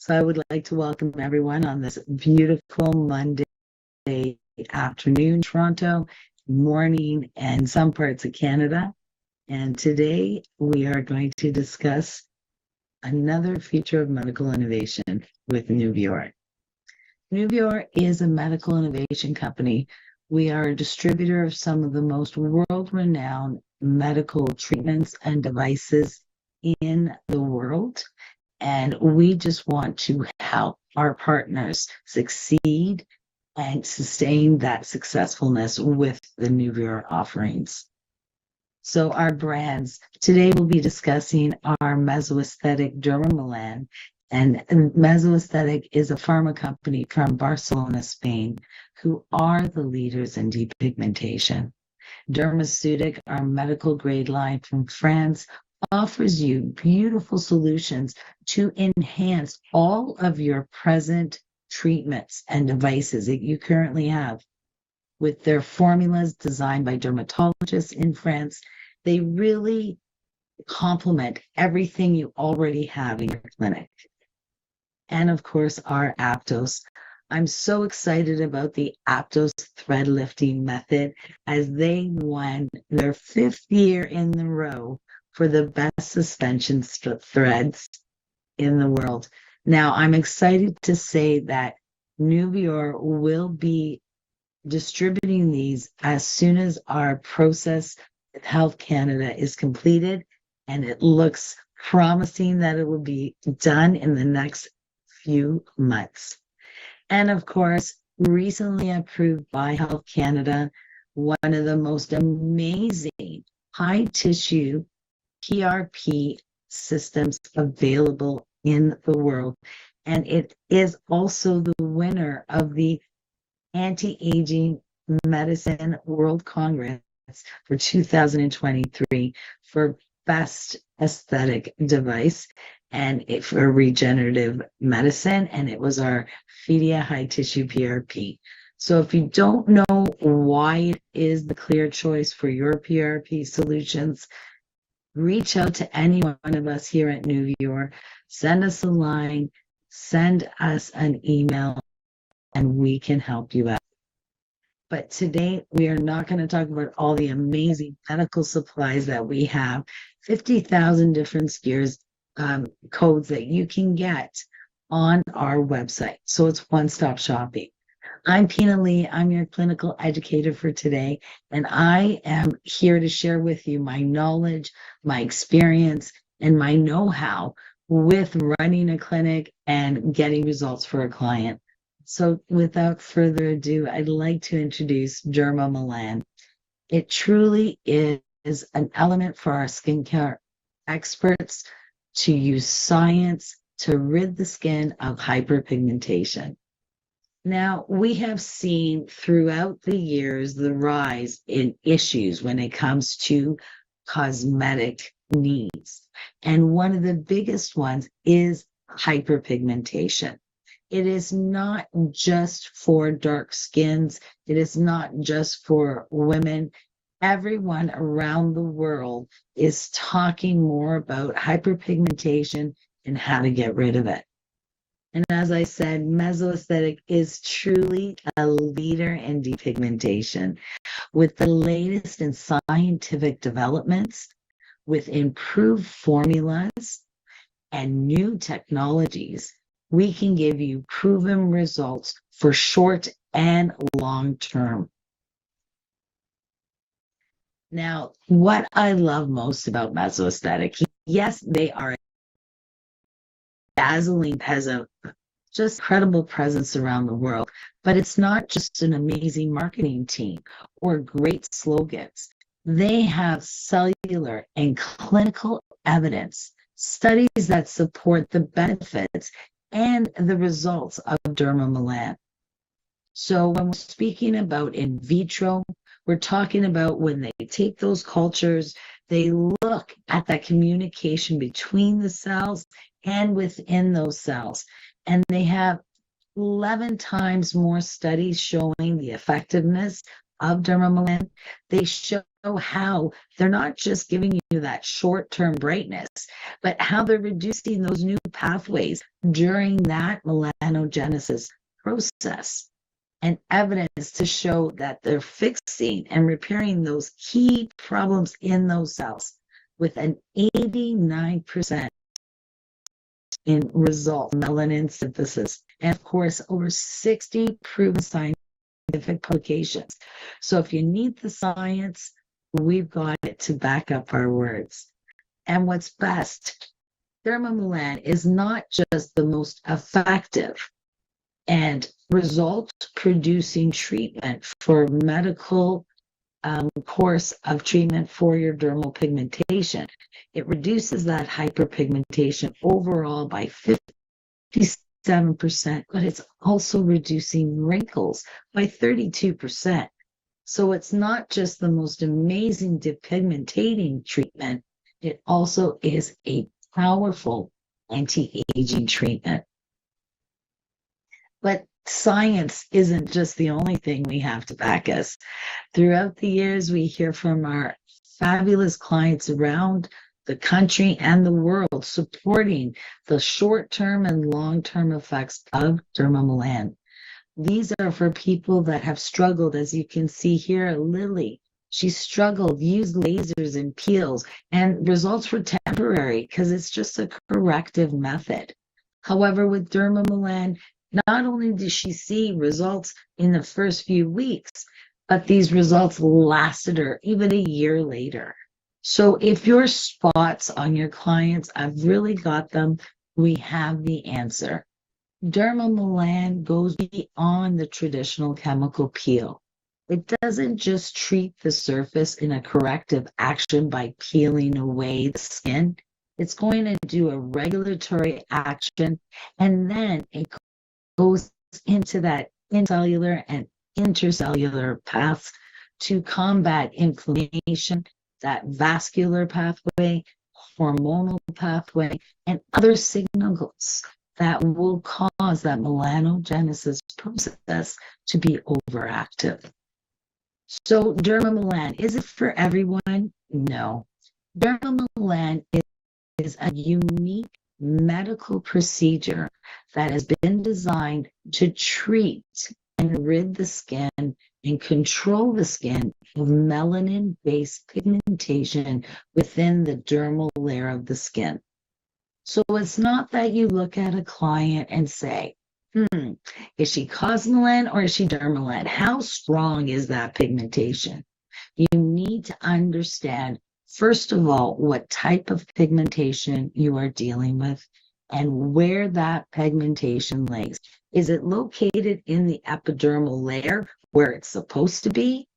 So I would like to welcome everyone on this beautiful Monday afternoon, Toronto, morning, and some parts of Canada. And today we are going to discuss another feature of medical innovation with NUVIOR. NUVIOR is a medical innovation company. We are a distributor of some of the most world-renowned medical treatments and devices in the world. And we just want to help our partners succeed and sustain that successfulness with the NUVIOR offerings. So our brands, today we'll be discussing our mesoaesthetic Dermamelan. And Mesoaesthetic is a pharma company from Barcelona, Spain, who are the leaders in depigmentation. Dermaceutic, our medical grade line from France, offers you beautiful solutions to enhance all of your present treatments and devices that you currently have. With their formulas designed by dermatologists in France, they really complement everything you already have in your clinic. And of course, our Aptos. I'm so excited about the Aptos thread lifting method as they won their 5th year in a row for the best suspension threads in the world. Now, I'm excited to say that NUVIOR will be distributing these as soon as our process with Health Canada is completed, and it looks promising that it will be done in the next few months. And of course, recently approved by Health Canada, one of the most amazing high tissue PRP systems available in the world. And it is also the winner of the Anti-Aging Medicine World Congress for 2023 for Best Aesthetic Device and for regenerative medicine. And it was our Fidia High Tissue PRP. So if you don't know why it is the clear choice for your PRP solutions, reach out to any one of us here at NUVIOR, send us a line, send us an email, and we can help you out. But today, we are not going to talk about all the amazing medical supplies that we have, 50,000 different SKUs, codes that you can get on our website. So it's one-stop shopping. I'm Pina Lee. I'm your clinical educator for today, and I am here to share with you my knowledge, my experience, and my know-how with running a clinic and getting results for a client. So without further ado, I'd like to introduce Dermamulan. It truly is an element for our skincare experts to use science to rid the skin of hyperpigmentation. Now, we have seen throughout the years the rise in issues when it comes to cosmetic needs. And one of the biggest ones is hyperpigmentation. It is not just for dark skins. It is not just for women. Everyone around the world is talking more about hyperpigmentation and how to get rid of it. And as I said, Mesoaesthetic is truly a leader in depigmentation with the latest in scientific developments, with improved formulas and new technologies. We can give you proven results for short and long term. Now, what I love most about Mesoaesthetic, yes, they are dazzling, has a just incredible presence around the world, but it's not just an amazing marketing team or great slogans. They have cellular and clinical evidence, studies that support the benefits and the results of Dermamulan. So when we're speaking about in vitro, we're talking about when they take those cultures, they look at that communication between the cells and within those cells. And they have 11 times more studies showing the effectiveness of Dermamulan. They show how they're not just giving you that short-term brightness, but how they're reducing those new pathways during that melanogenesis process, and evidence to show that they're fixing and repairing those key problems in those cells with an 89% in result melanin synthesis, and of course over 60 proven scientific publications. So if you need the science, we've got it to back up our words. And what's best, Dermamulan is not just the most effective and result-producing treatment for medical course of treatment for your dermal pigmentation. It reduces that hyperpigmentation overall by 57%, but it's also reducing wrinkles by 32%. So it's not just the most amazing depigmentating treatment, it also is a powerful anti-aging treatment. But science isn't just the only thing we have to back us. Throughout the years, we hear from our fabulous clients around the country and the world supporting the short-term and long-term effects of Dermamulan. These are for people that have struggled, as you can see here, Lily. She struggled, used lasers and peels, and results were temporary because it's just a corrective method. However, with Dermamulan, not only did she see results in the first few weeks, but these results lasted her even a year later. So if your spots on your clients, I've really got them, we have the answer. Dermamulan goes beyond the traditional chemical peel. It doesn't just treat the surface in a corrective action by peeling away the skin. It's going to do a regulatory action, and then it goes into that intracellular and intercellular paths to combat inflammation, that vascular pathway, hormonal pathway, and other signals that will cause that melanogenesis process to be overactive. So Dermamulan, is it for everyone? No. Dermamulan is a unique medical procedure that has been designed to treat and rid the skin and control the skin of melanin-based pigmentation within the dermal layer of the skin. So it's not that you look at a client and say, is she cosmelan or is she dermalan? How strong is that pigmentation? You need to understand, first of all, what type of pigmentation you are dealing with and where that pigmentation lays. Is it located in the epidermal layer where it's supposed to be?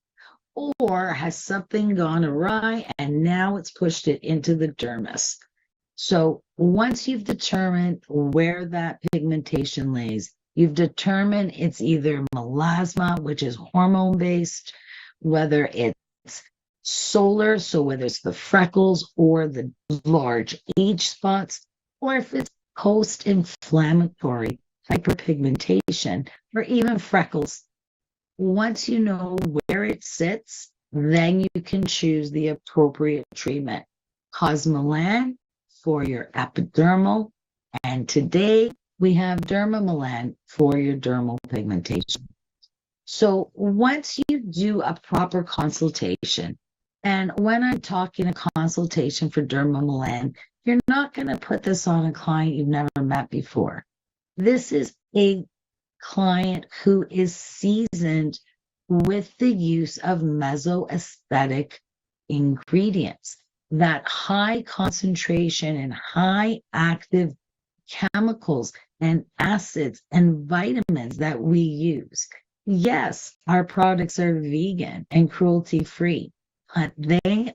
Or has something gone awry and now it's pushed it into the dermis? So once you've determined where that pigmentation lays, you've determined it's either melasma, which is hormone-based, whether it's solar, so whether it's the freckles or the large age spots, or if it's post-inflammatory hyperpigmentation, or even freckles. Once you know where it sits, then you can choose the appropriate treatment. Cosmelan for your epidermal, and today we have Dermamulan for your dermal pigmentation. So once you do a proper consultation, and when I'm talking a consultation for Dermamulan, you're not going to put this on a client you've never met before. This is a client who is seasoned with the use of mesoaesthetic ingredients, that high concentration and high active chemicals and acids and vitamins that we use. Yes, our products are vegan and cruelty-free, but they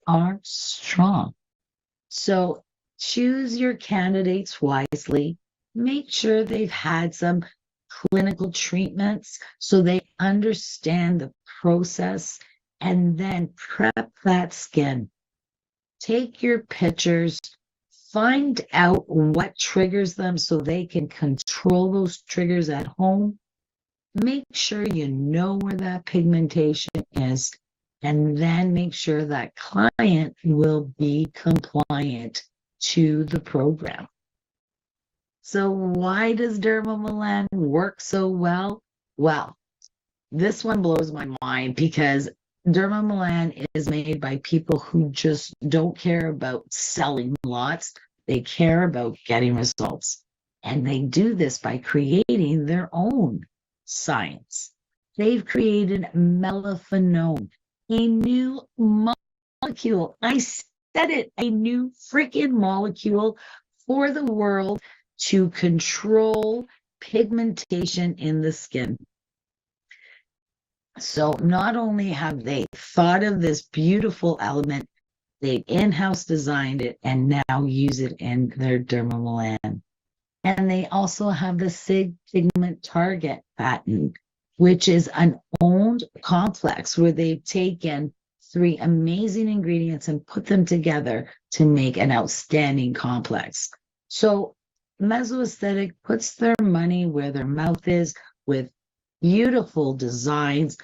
are strong. So choose your candidates wisely. Make sure they've had some clinical treatments so they understand the process, and then prep that skin. Take your pictures, find out what triggers them so they can control those triggers at home. Make sure you know where that pigmentation is and then make sure that client will be compliant to the program. So why does Dermamulan work so well? Well, this one blows my mind because Dermamulan is made by people who just don't care about selling lots. They care about getting results. And they do this by creating their own science. They've created melaphenone, a new molecule. I said it, a new freaking molecule for the world to control pigmentation in the skin. So not only have they thought of this beautiful element, they in-house designed it and now use it in their Dermamulan. And they also have the SIG pigment target patent, which is an owned complex where they've taken 3 amazing ingredients and put them together to make an outstanding complex. So Mesoaesthetic puts their money where their mouth is with beautiful designs,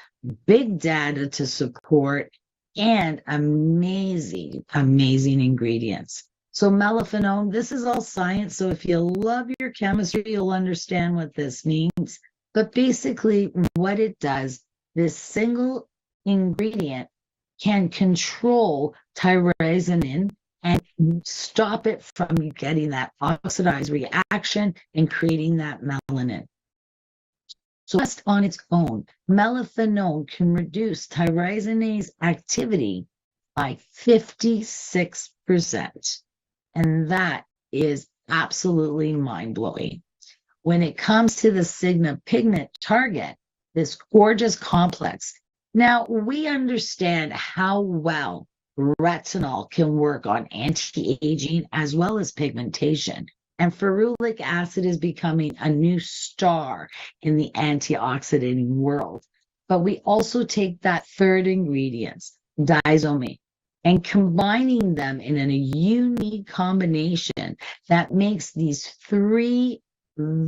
big data to support, and amazing, amazing ingredients. So melaphenone, this is all science. So if you love your chemistry, you'll understand what this means. But basically what it does, this single ingredient can control tyrosine and stop it from getting that oxidized reaction and creating that melanin. So just on its own, melaphenone can reduce tyrosinase activity by 56%. And that is absolutely mind-blowing. When it comes to the Sigma pigment target, this gorgeous complex, now we understand how well retinol can work on anti-aging as well as pigmentation. And ferulic acid is becoming a new star in the antioxidant world. But we also take that third ingredient, diazomate, and combining them in a unique combination that makes these 3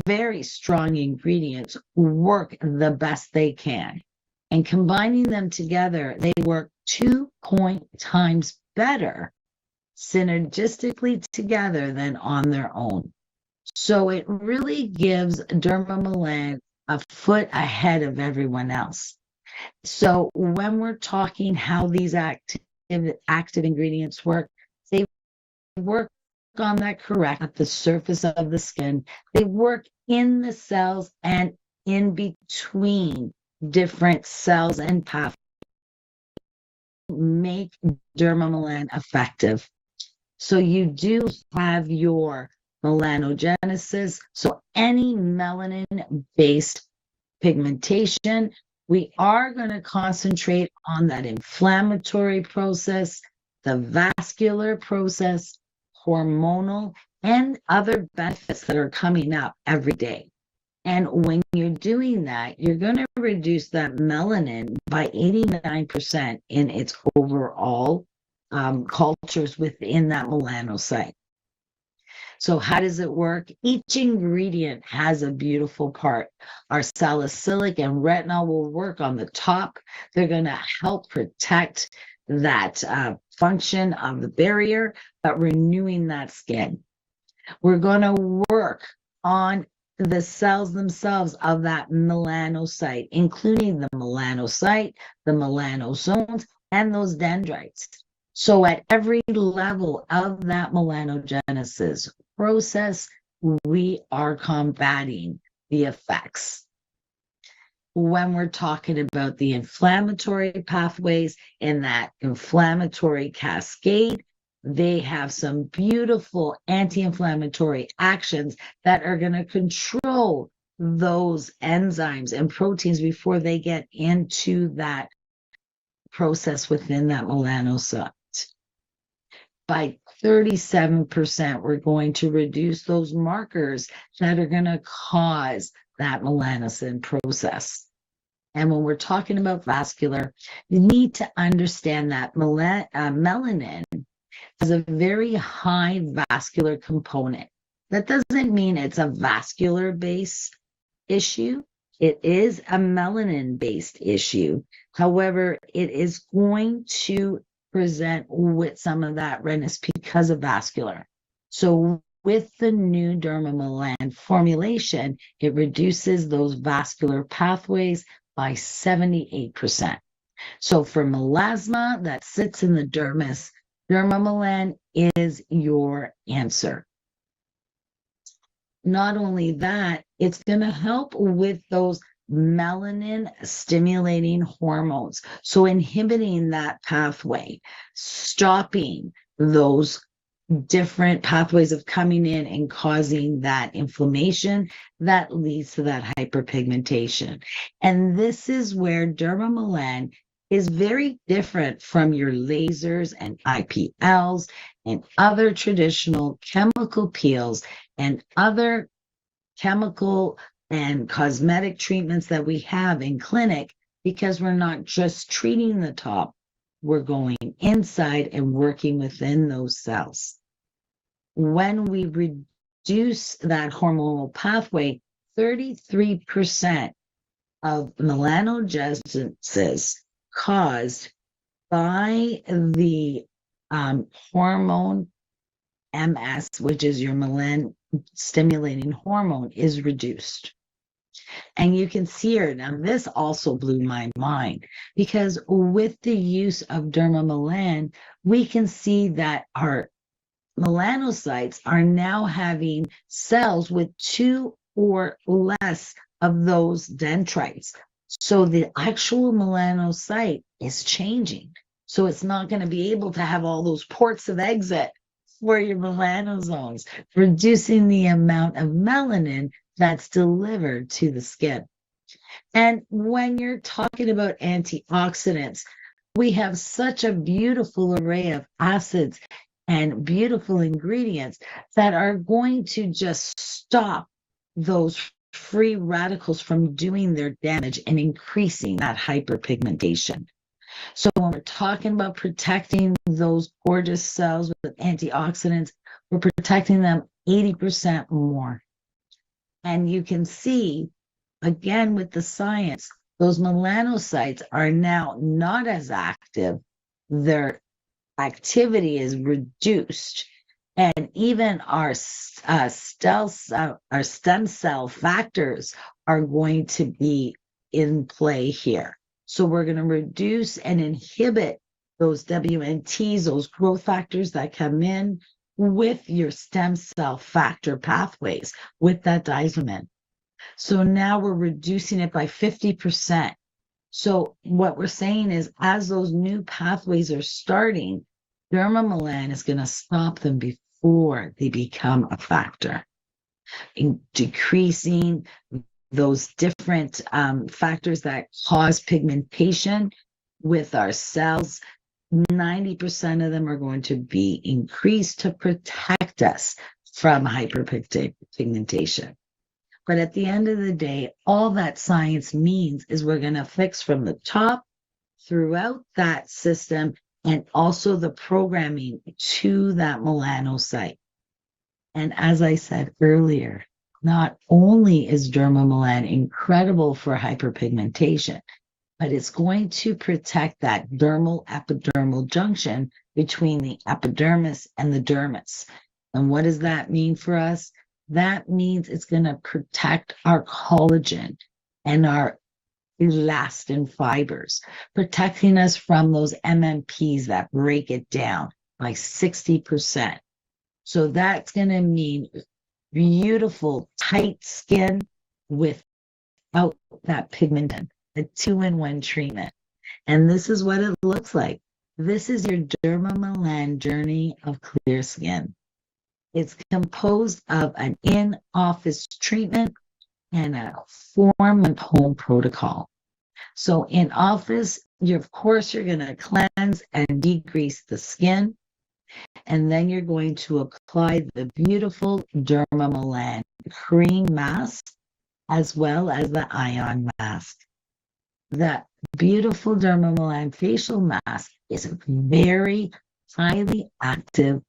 very strong ingredients work the best they can. And combining them together, they work 2 times better synergistically together than on their own. So it really gives Dermamulan a foot ahead of everyone else. So when we're talking how these active ingredients work, they work on that correct at the surface of the skin. They work in the cells and in between different cells and pathways, make Dermamulan effective. So you do have your melanogenesis. So any melanin-based pigmentation, we are going to concentrate on that inflammatory process, the vascular process, hormonal, and other benefits that are coming up every day. And when you're doing that, you're going to reduce that melanin by 89% in its overall cultures within that melanocyte. So how does it work? Each ingredient has a beautiful part. Our salicylic and retinol will work on the top. They're going to help protect that function of the barrier, but renewing that skin. We're going to work on the cells themselves of that melanocyte, including the melanocyte, the melanosomes, and those dendrites. So at every level of that melanogenesis process, we are combating the effects. When we're talking about the inflammatory pathways in that inflammatory cascade, they have some beautiful anti-inflammatory actions that are going to control those enzymes and proteins before they get into that process within that melanocyte. By 37%, we're going to reduce those markers that are going to cause that melanocyte process. And when we're talking about vascular, you need to understand that melanin has a very high vascular component. That doesn't mean it's a vascular base issue. It is a melanin-based issue. However, it is going to present with some of that redness because of vascular. So with the new Dermamulan formulation, it reduces those vascular pathways by 78%. So for melasma that sits in the dermis, Dermamulan is your answer. Not only that, it's going to help with those melanin stimulating hormones. So inhibiting that pathway, stopping those different pathways of coming in and causing that inflammation that leads to that hyperpigmentation. And this is where Dermamulan is very different from your lasers and IPLs and other traditional chemical peels and other chemical and cosmetic treatments that we have in clinic, because we're not just treating the top, we're going inside and working within those cells. When we reduce that hormonal pathway, 33% of melanogenesis caused by the hormone MS, which is your melanin stimulating hormone, is reduced. And you can see here, now this also blew my mind, because with the use of Dermamulan, we can see that our melanocytes are now having cells with 2 or less of those dendrites. So the actual melanocyte is changing. So it's not going to be able to have all those ports of exit for your melanosomes, reducing the amount of melanin that's delivered to the skin. And when you're talking about antioxidants, we have such a beautiful array of acids and beautiful ingredients that are going to just stop those free radicals from doing their damage and increasing that hyperpigmentation. So when we're talking about protecting those gorgeous cells with antioxidants, we're protecting them 80% more. And you can see, again, with the science, those melanocytes are now not as active. Their activity is reduced. And even our stem cell factors are going to be in play here. So we're going to reduce and inhibit those WNTs, those growth factors that come in with your stem cell factor pathways with that diazomin. So now we're reducing it by 50%. So what we're saying is, as those new pathways are starting, Dermamulan is going to stop them before they become a factor, in decreasing those different factors that cause pigmentation with our cells. 90% of them are going to be increased to protect us from hyperpigmentation. But at the end of the day, all that science means is we're going to fix from the top throughout that system, and also the programming to that melanocyte. And as I said earlier, not only is Dermamulan incredible for hyperpigmentation, but it's going to protect that dermal epidermal junction between the epidermis and the dermis. And what does that mean for us? That means it's going to protect our collagen and our elastin fibers, protecting us from those MMPs that break it down by 60%. So that's going to mean beautiful, tight skin without that pigment, a 2-in-1 treatment. And this is what it looks like. This is your Dermamulan journey of clear skin. It's composed of an in-office treatment and a 4-month home protocol. So in office, of course, you're going to cleanse and degrease the skin. And then you're going to apply the beautiful Dermamulan cream mask as well as the ion mask. The beautiful Dermamulan facial mask is a very highly active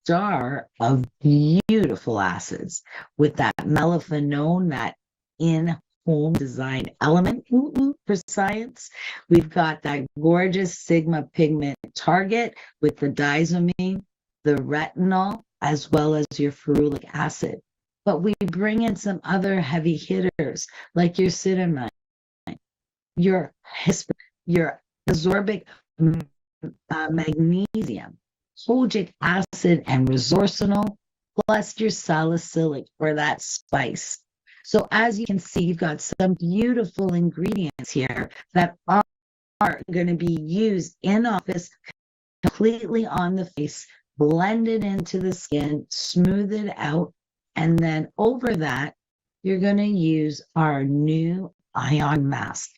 jar of beautiful acids with that melaphenone, that home design element for science. We've got that gorgeous Sigma pigment target with the diazomine, the retinol, as well as your ferulic acid. But we bring in some other heavy hitters like your cinnamon, your your ascorbic magnesium, fulgic acid, and resorcinol, plus your salicylic or that spice. So as you can see, you've got some beautiful ingredients here that are going to be used in office, completely on the face, blended into the skin, smooth it out, and then over that, you're going to use our new ion mask.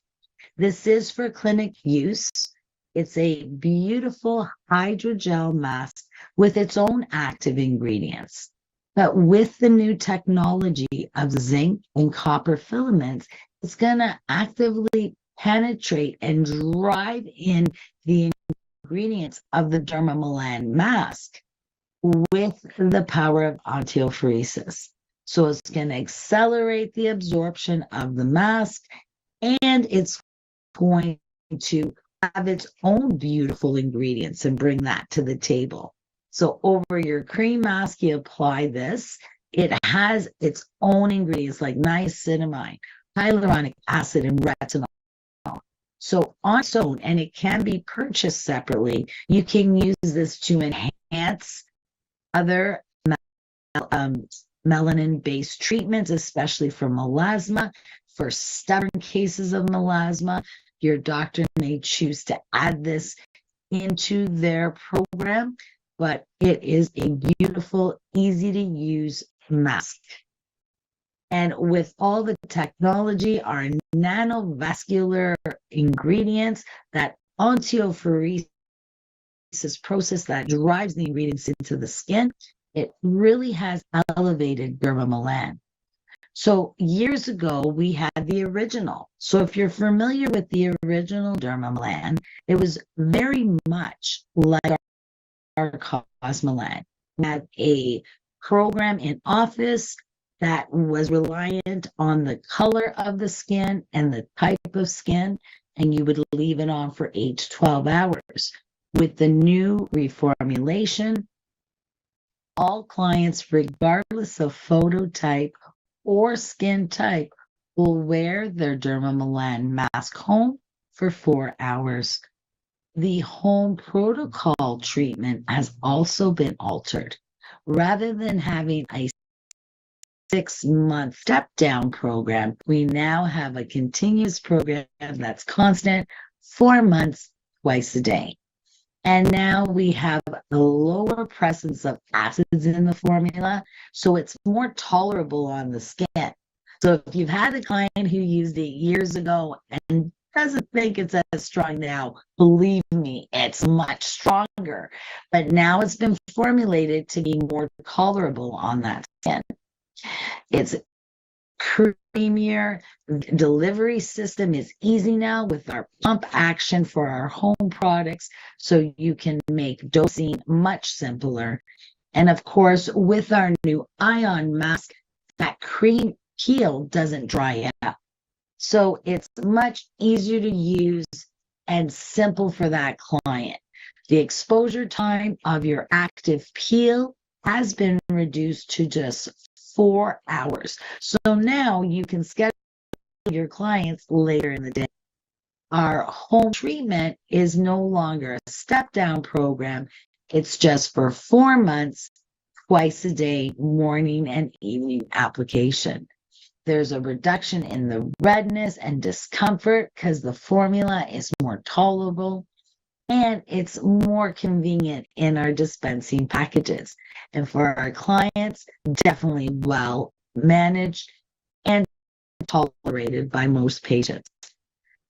This is for clinic use. It's a beautiful hydrogel mask with its own active ingredients. But with the new technology of zinc and copper filaments, it's going to actively penetrate and drive in the ingredients of the Dermamulan mask with the power of osteophoresis. So it's going to accelerate the absorption of the mask, and it's going to have its own beautiful ingredients and bring that to the table. So over your cream mask, you apply this. It has its own ingredients like niacinamide, hyaluronic acid, and retinol. So on its own, and it can be purchased separately, you can use this to enhance other melanin-based treatments, especially for melasma. For stubborn cases of melasma, your doctor may choose to add this into their program, but it is a beautiful, easy to use mask. And with all the technology, our nanovascular ingredients, that osteophoresis process that drives the ingredients into the skin, it really has elevated Dermamulan. So years ago, we had the original. So if you're familiar with the original Dermamulan, it was very much like our Cosmelan. We had a program in office that was reliant on the color of the skin and the type of skin, and you would leave it on for 8 to 12 hours. With the new reformulation, all clients, regardless of phototype or skin type, will wear their Dermamulan mask home for 4 hours. The home protocol treatment has also been altered. Rather than having a 6-month step-down program, we now have a continuous program that's constant, 4 months, twice a day. And now we have the lower presence of acids in the formula, so it's more tolerable on the skin. So if you've had a client who used it years ago and doesn't think it's as strong now, believe me, it's much stronger. But now it's been formulated to be more tolerable on that skin. It's creamier. Delivery system is easy now with our pump action for our home products, so you can make dosing much simpler. And of course, with our new ion mask, that cream peel doesn't dry up. So it's much easier to use and simple for that client. The exposure time of your active peel has been reduced to just 4 hours. So now you can schedule your clients later in the day. Our home treatment is no longer a step-down program. It's just for 4 months, twice a day, morning and evening application. There's a reduction in the redness and discomfort because the formula is more tolerable, and it's more convenient in our dispensing packages. And for our clients, definitely well managed and tolerated by most patients.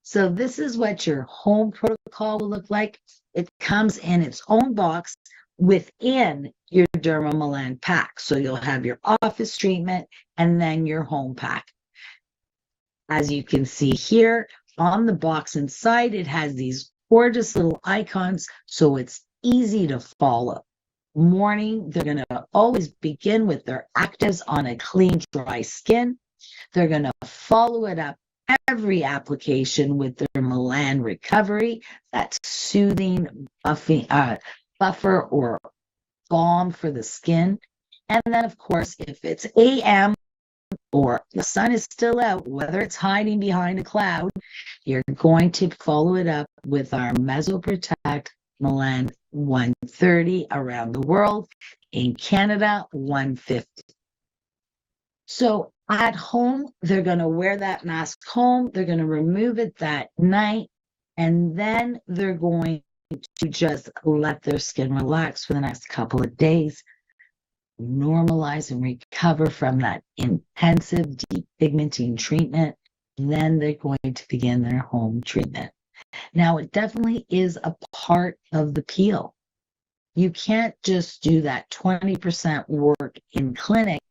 So this is what your home protocol will look like. It comes in its own box within your Dermamulan pack. So you'll have your office treatment and then your home pack. As you can see here on the box inside, it has these gorgeous little icons, so it's easy to follow. Morning, they're going to always begin with their actives on a clean, dry skin. They're going to follow it up every application with their Dermamelan recovery, that's soothing, buffer or balm for the skin. And then, of course, if it's AM or the sun is still out, whether it's hiding behind a cloud, you're going to follow it up with our Mesoprotect Milan 130 around the world. In Canada, 150. So at home, they're going to wear that mask home. They're going to remove it that night. And then they're going to just let their skin relax for the next couple of days, normalize and recover from that intensive depigmenting treatment. Then they're going to begin their home treatment. Now, it definitely is a part of the peel. You can't just do that 20% work in clinic.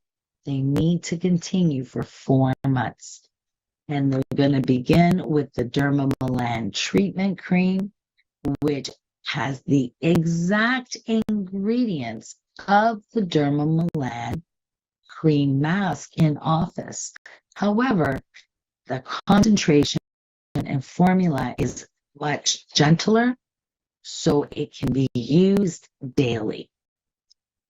They need to continue for 4 months. And they're going to begin with the Dermamulan treatment cream, which has the exact ingredients of the Dermamulan cream mask in office. However, the concentration and formula is much gentler, so it can be used daily.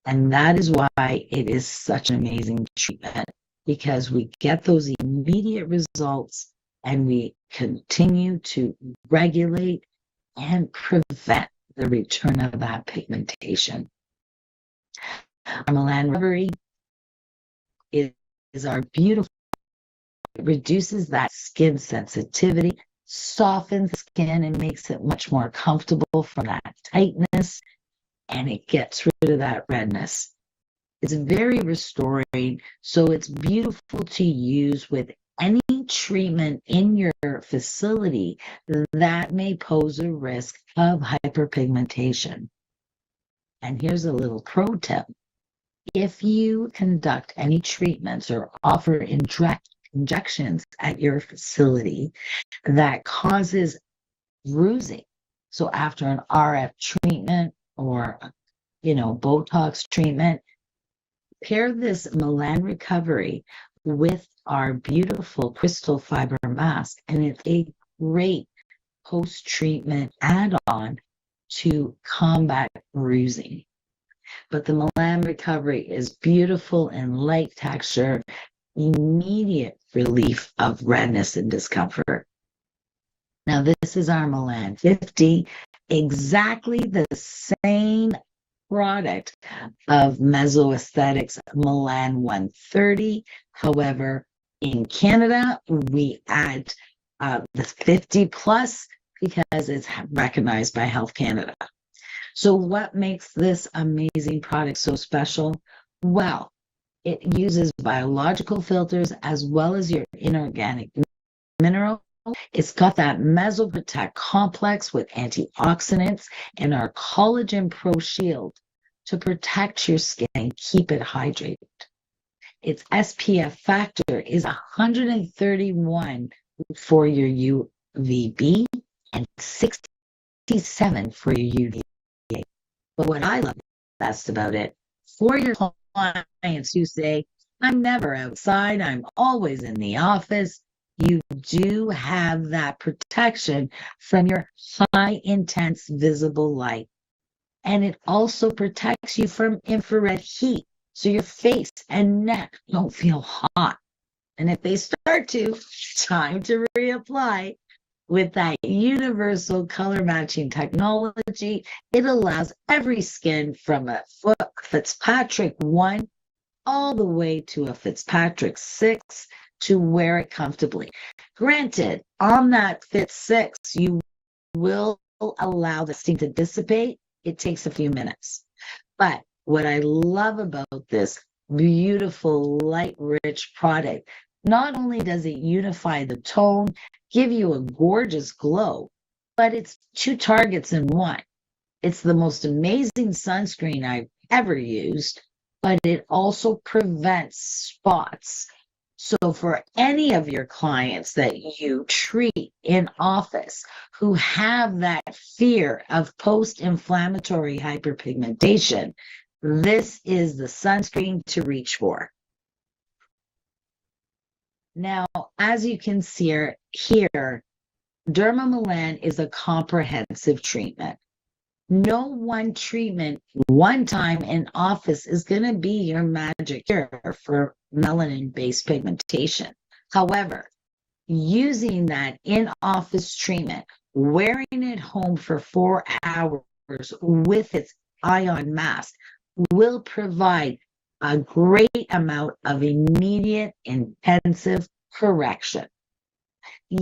And that is why it is such an amazing treatment, because we get those immediate results and we continue to regulate and prevent the return of that pigmentation. Our Milan recovery is our beautiful, it reduces that skin sensitivity, softens the skin and makes it much more comfortable from that tightness, and it gets rid of that redness. It's very restoring, so it's beautiful to use with any treatment in your facility that may pose a risk of hyperpigmentation. And here's a little pro tip. If you conduct any treatments or offer injections at your facility that causes bruising, so after an RF treatment or, Botox treatment, pair this Milan recovery with our beautiful crystal fiber mask, and it's a great post-treatment add-on to combat bruising. But the Milan recovery is beautiful in light texture, immediate relief of redness and discomfort. Now, this is our Milan 50, exactly the same product of Mesoaesthetics Milan 130. However, in Canada, we add the 50 plus because it's recognized by Health Canada. So what makes this amazing product so special? Well, it uses biological filters as well as your inorganic mineral. It's got that Mesoprotect complex with antioxidants and our Collagen Pro Shield to protect your skin and keep it hydrated. Its SPF factor is 131 for your UVB and 67 for your UVA. But what I love best about it, for your clients who say, I'm never outside, I'm always in the office, you do have that protection from your high intense visible light. And it also protects you from infrared heat, so your face and neck don't feel hot. And if they start to, time to reapply. With that universal color matching technology, it allows every skin from a Fitzpatrick 1 all the way to a Fitzpatrick 6 to wear it comfortably. Granted, on that Fit 6, you will allow the steam to dissipate. It takes a few minutes. But what I love about this beautiful, light-rich product, not only does it unify the tone, give you a gorgeous glow, but it's 2 targets in 1. It's the most amazing sunscreen I've ever used, but it also prevents spots. So for any of your clients that you treat in office who have that fear of post-inflammatory hyperpigmentation, this is the sunscreen to reach for. Now, as you can see here, Dermamulan is a comprehensive treatment. No one treatment, one time in office is going to be your magic cure for melanin-based pigmentation. However, using that in-office treatment, wearing it home for 4 hours with its ion mask will provide a great amount of immediate intensive correction.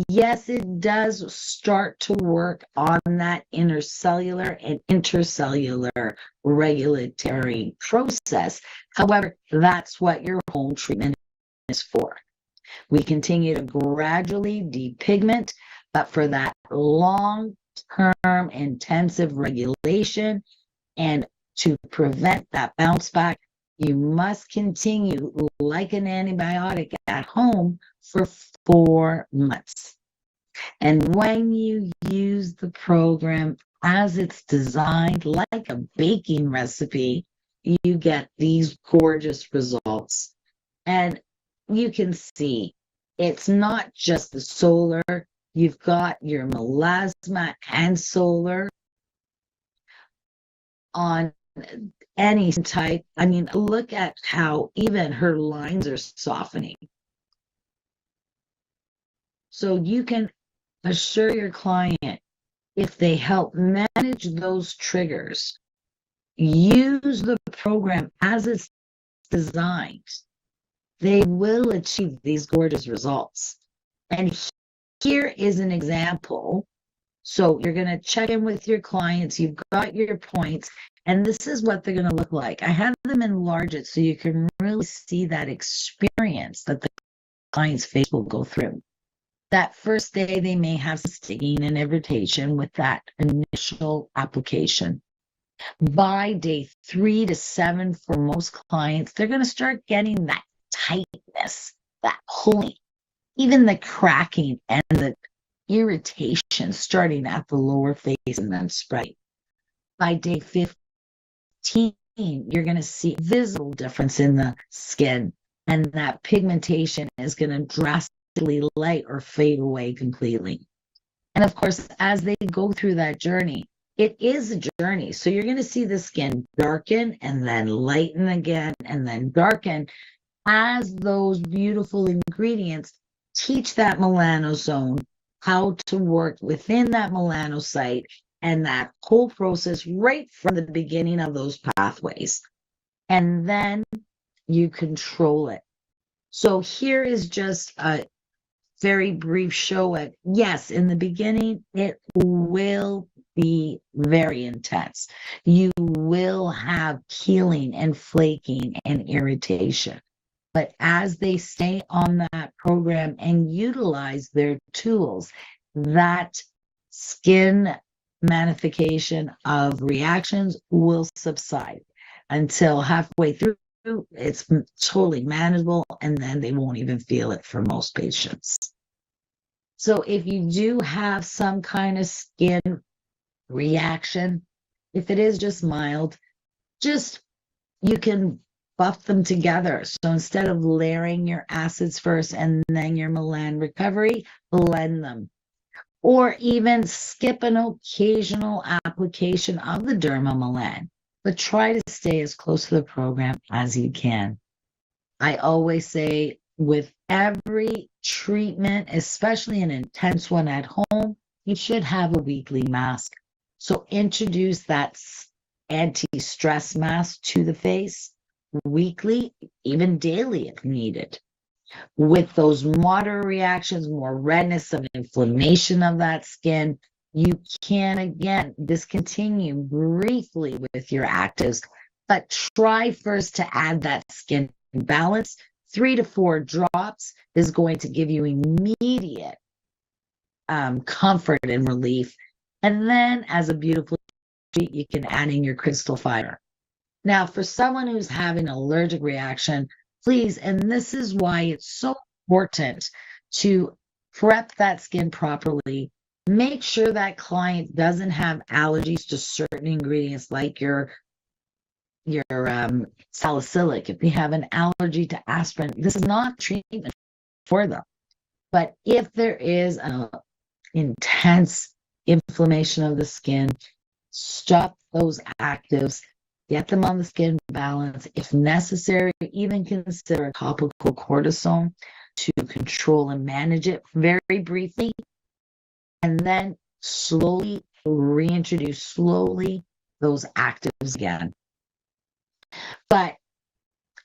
Yes, it does start to work on that intercellular and intercellular regulatory process. However, that's what your home treatment is for. We continue to gradually depigment, but for that long-term intensive regulation and to prevent that bounce back, you must continue like an antibiotic at home for 4 months. And when you use the program as it's designed, like a baking recipe, you get these gorgeous results. And you can see it's not just the solar, you've got your melasma and solar on any type. I mean, look at how even her lines are softening. So you can assure your client, if they help manage those triggers, use the program as it's designed, they will achieve these gorgeous results. And here is an example. So you're going to check in with your clients, you've got your points, and this is what they're going to look like. I have them enlarge it so you can really see that experience that the client's face will go through. That first day, they may have stinging and irritation with that initial application. By day 3 to 7, for most clients, they're going to start getting that tightness, that pulling, even the cracking and the irritation starting at the lower face and then spreading. By day 15, you're going to see a visible difference in the skin, and that pigmentation is going to drastically light or fade away completely. And of course, as they go through that journey, it is a journey. So you're going to see the skin darken and then lighten again and then darken as those beautiful ingredients teach that melanosome how to work within that melanocyte, and that whole process right from the beginning of those pathways. And then you control it. So here is just a very brief show of, yes, in the beginning, it will be very intense. You will have peeling and flaking and irritation. But as they stay on that program and utilize their tools, that skin manifestation of reactions will subside until halfway through. It's totally manageable, and then they won't even feel it for most patients. So if you do have some kind of skin reaction, if it is just mild, you can buff them together. So instead of layering your acids first and then your melan recovery, blend them. Or even skip an occasional application of the Dermamelan, but try to stay as close to the program as you can. I always say, with every treatment, especially an intense one at home, you should have a weekly mask. So introduce that anti-stress mask to the face weekly, even daily if needed. With those moderate reactions, more redness of inflammation of that skin, you can again discontinue briefly with your actives, but try first to add that skin balance. 3 to 4 drops is going to give you immediate comfort and relief. And then as a beautiful treat, you can add in your crystal fiber. Now, for someone who's having an allergic reaction, please, and this is why it's so important to prep that skin properly. Make sure that client doesn't have allergies to certain ingredients like your salicylic. If you have an allergy to aspirin, this is not treatment for them. But if there is an intense inflammation of the skin, stop those actives, get them on the skin balance. If necessary, even consider a topical cortisone to control and manage it very briefly, and then slowly reintroduce those actives again. But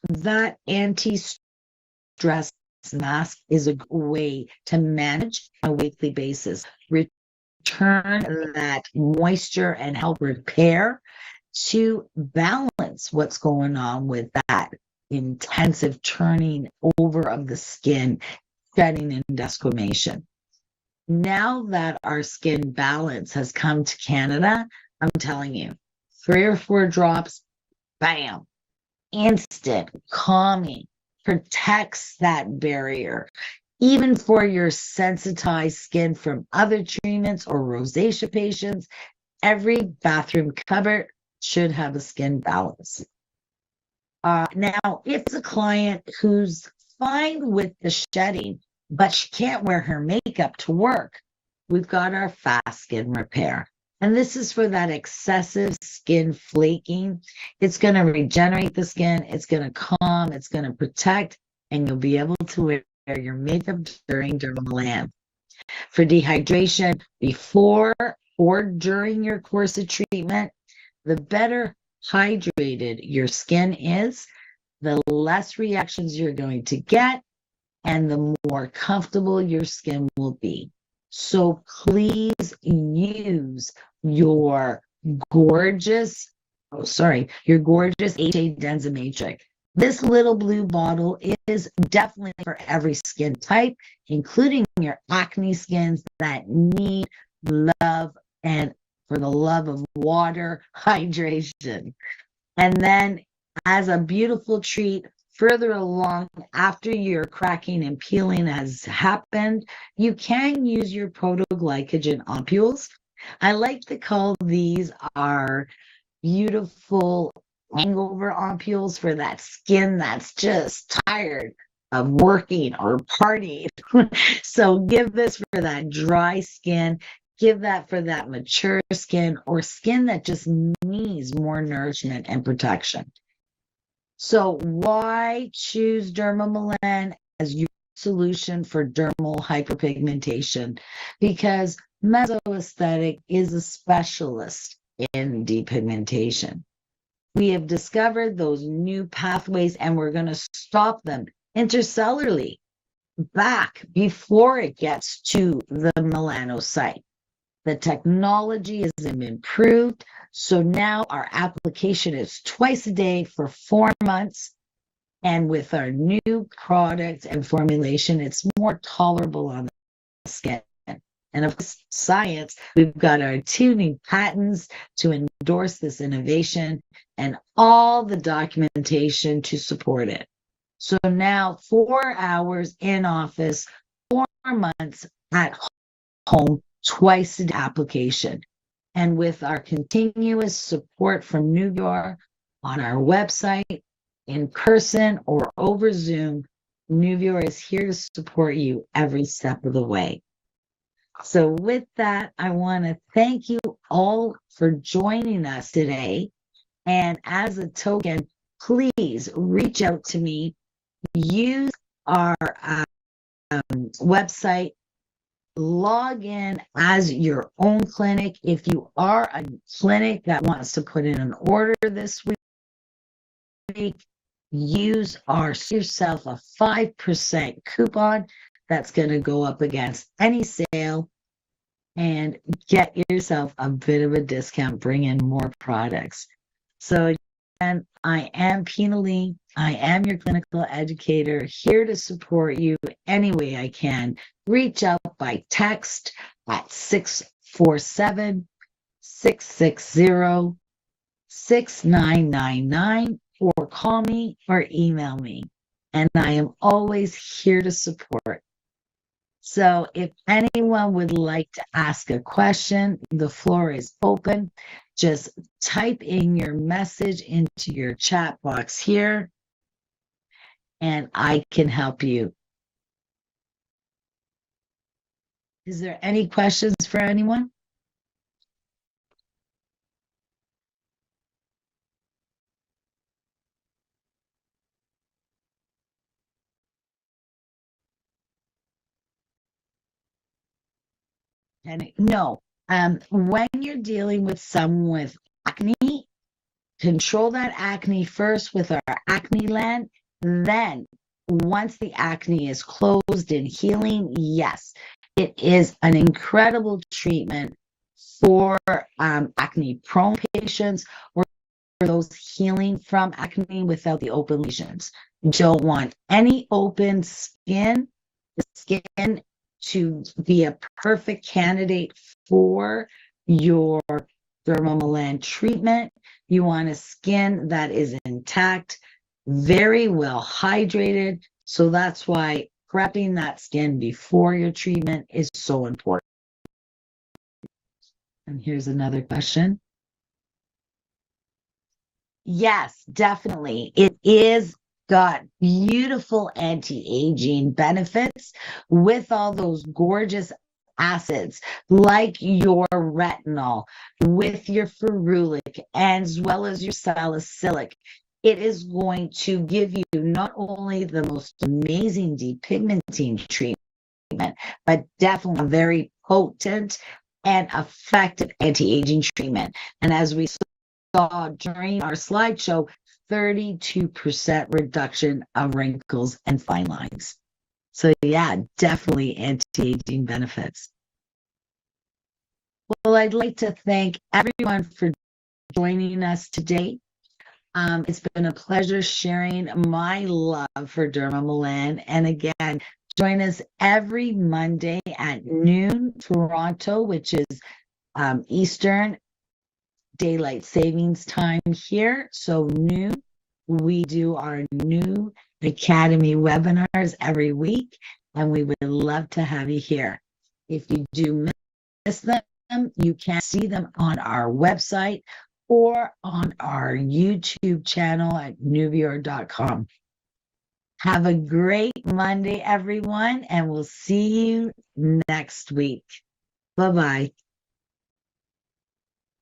that anti-stress mask is a way to manage on a weekly basis. Return that moisture and help repair to balance what's going on with that intensive turning over of the skin, shedding and desquamation. Now that our skin balance has come to Canada, I'm telling you, 3 or 4 drops, bam, instant calming, protects that barrier. Even for your sensitized skin from other treatments or rosacea patients, every bathroom cupboard should have a skin balance. Now, if it's a client who's fine with the shedding, but she can't wear her makeup to work, we've got our fast skin repair. And this is for that excessive skin flaking. It's going to regenerate the skin. It's going to calm. It's going to protect. And you'll be able to wear your makeup during Dermamelan. For dehydration, before or during your course of treatment, the better hydrated your skin is, the less reactions you're going to get, and the more comfortable your skin will be. So please use your gorgeous HA Densamatrix. This little blue bottle is definitely for every skin type, including your acne skins that need love and, for the love of water, hydration. And then as a beautiful treat, further along, after your cracking and peeling has happened, you can use your protoglycogen ampules. I like to call these our beautiful hangover ampules for that skin that's just tired of working or partying. So give this for that dry skin. Give that for that mature skin or skin that just needs more nourishment and protection. So why choose Dermamulan as your solution for dermal hyperpigmentation? Because Mesoaesthetic is a specialist in depigmentation. We have discovered those new pathways and we're going to stop them intercellularly back before it gets to the melanocyte. The technology has improved, so now our application is twice a day for 4 months. And with our new product and formulation, it's more tolerable on the skin. And of course, science, we've got our 2 new patents to endorse this innovation and all the documentation to support it. So now 4 hours in office, 4 months at home, twice a day application. And with our continuous support from Nubiore on our website, in person or over Zoom, Nubiore is here to support you every step of the way. So with that, I want to thank you all for joining us today. And as a token, please reach out to me. Use our website. Log in as your own clinic. If you are a clinic that wants to put in an order this week, use yourself a 5% coupon that's going to go up against any sale and get yourself a bit of a discount, bring in more products. So again, I am Pina Lee. I am your clinical educator, here to support you any way I can. Reach out by text at 647-660-6999 or call me or email me. And I am always here to support. So if anyone would like to ask a question, the floor is open. Just type in your message into your chat box here, and I can help you. Is there any questions for anyone? And no, when you're dealing with someone with acne, control that acne first with our acne land. Then, once the acne is closed and healing, yes, it is an incredible treatment for acne prone patients or for those healing from acne without the open lesions. Don't want any open skin. The skin to be a perfect candidate for your Dermamulan treatment. You want a skin that is intact, very well hydrated. So that's why prepping that skin before your treatment is so important. And here's another question. Yes, definitely. It is got beautiful anti-aging benefits with all those gorgeous acids like your retinol, with your ferulic, as well as your salicylic. It is going to give you not only the most amazing depigmenting treatment, but definitely a very potent and effective anti-aging treatment. And as we saw during our slideshow, 32% reduction of wrinkles and fine lines. So yeah, definitely anti-aging benefits. Well, I'd like to thank everyone for joining us today. It's been a pleasure sharing my love for Dermamulan. And again, join us every Monday at noon Toronto, which is Eastern Daylight Savings Time here. So noon, we do our new Academy webinars every week, and we would love to have you here. If you do miss them, you can see them on our website or on our YouTube channel at NUVIOR.com. Have a great Monday, everyone, and we'll see you next week. Bye-bye.